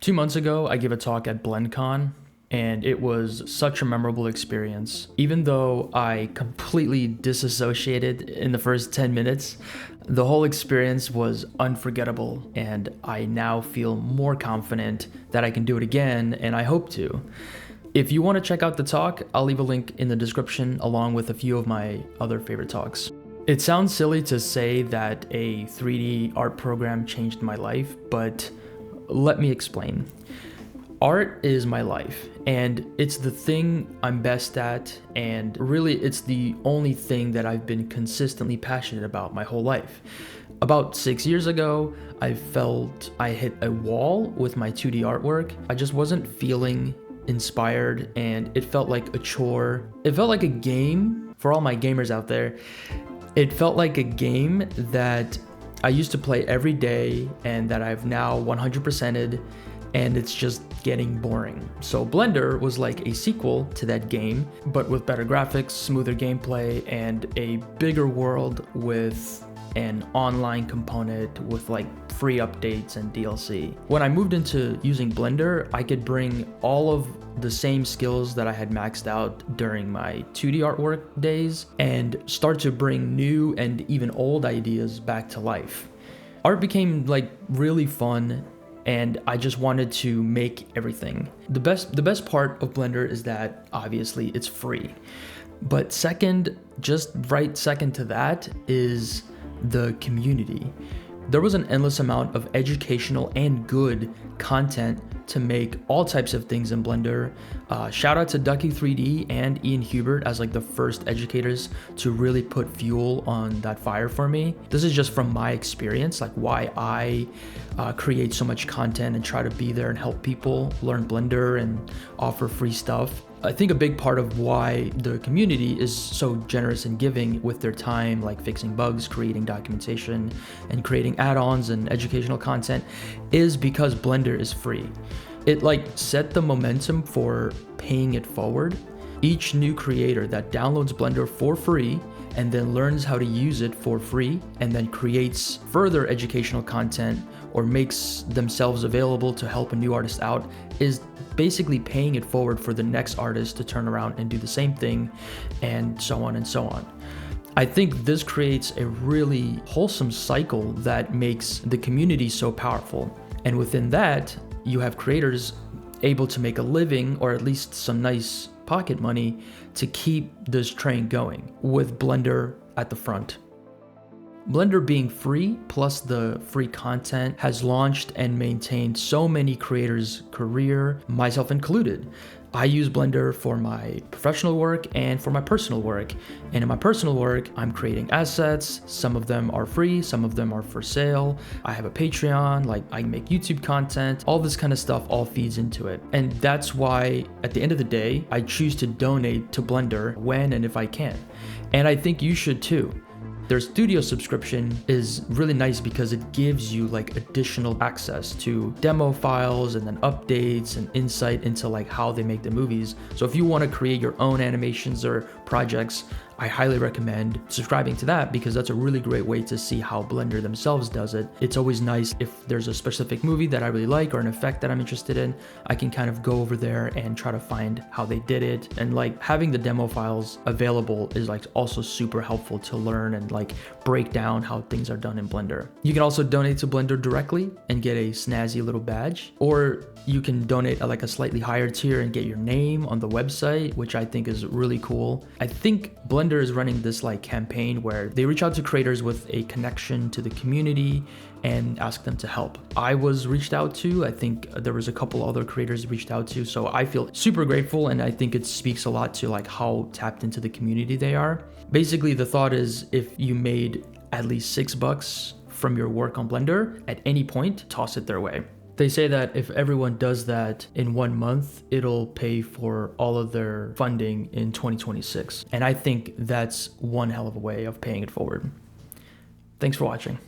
2 months ago, I gave a talk at BCON, and it was such a memorable experience. Even though I completely disassociated in the first 10 minutes, the whole experience was unforgettable, and I now feel more confident that I can do it again, and I hope to. If you want to check out the talk, I'll leave a link in the description along with a few of my other favorite talks. It sounds silly to say that a 3D art program changed my life, but let me explain. Art is my life, and it's the thing I'm best at, and really it's the only thing that I've been consistently passionate about my whole life. About 6 years ago, I felt I hit a wall with my 2D artwork. I just wasn't feeling inspired, and it felt like a chore. It felt like a game for all my gamers out there. It felt like a game that I used to play every day and that I've now 100%ed, and it's just getting boring. So Blender was like a sequel to that game, but with better graphics, smoother gameplay, and a bigger world with an online component with like free updates and DLC. When I moved into using Blender, I could bring all of the same skills that I had maxed out during my 2D artwork days and start to bring new and even old ideas back to life. Art became like really fun, and I just wanted to make everything. The best part of Blender is that obviously it's free. But second, just right second to that is the community. There was an endless amount of educational and good content to make all types of things in Blender. Shout out to Ducky3D and Ian Hubert as like the first educators to really put fuel on that fire for me. This is just from my experience, like why I create so much content and try to be there and help people learn Blender and offer free stuff. I think a big part of why the community is so generous and giving with their time, like fixing bugs, creating documentation, and creating add-ons and educational content, is because Blender is free. It like set the momentum for paying it forward. Each new creator that downloads Blender for free and then learns how to use it for free and then creates further educational content or makes themselves available to help a new artist out is basically paying it forward for the next artist to turn around and do the same thing, and so on and so on. I think this creates a really wholesome cycle that makes the community so powerful. And within that, you have creators able to make a living or at least some nice pocket money to keep this train going with Blender at the front. Blender being free, plus the free content, has launched and maintained so many creators' career, myself included. I use Blender for my professional work and for my personal work. And in my personal work, I'm creating assets. Some of them are free, some of them are for sale. I have a Patreon, like I make YouTube content, all this kind of stuff all feeds into it. And that's why at the end of the day, I choose to donate to Blender when and if I can. And I think you should too. Their studio subscription is really nice because it gives you like additional access to demo files and then updates and insight into like how they make the movies. So if you want to create your own animations or projects, I highly recommend subscribing to that because that's a really great way to see how Blender themselves does it. It's always nice if there's a specific movie that I really like or an effect that I'm interested in, I can kind of go over there and try to find how they did it. And like having the demo files available is like also super helpful to learn and like break down how things are done in Blender. You can also donate to Blender directly and get a snazzy little badge, or you can donate at like a slightly higher tier and get your name on the website, which I think is really cool. I think Blender is running this like campaign where they reach out to creators with a connection to the community and ask them to help. I was reached out to, I think there was a couple other creators reached out to, so I feel super grateful, and I think it speaks a lot to like how tapped into the community they are. Basically, the thought is if you made at least $6 from your work on Blender at any point, toss it their way. They say that if everyone does that in 1 month, it'll pay for all of their funding in 2026. And I think that's one hell of a way of paying it forward. Thanks for watching.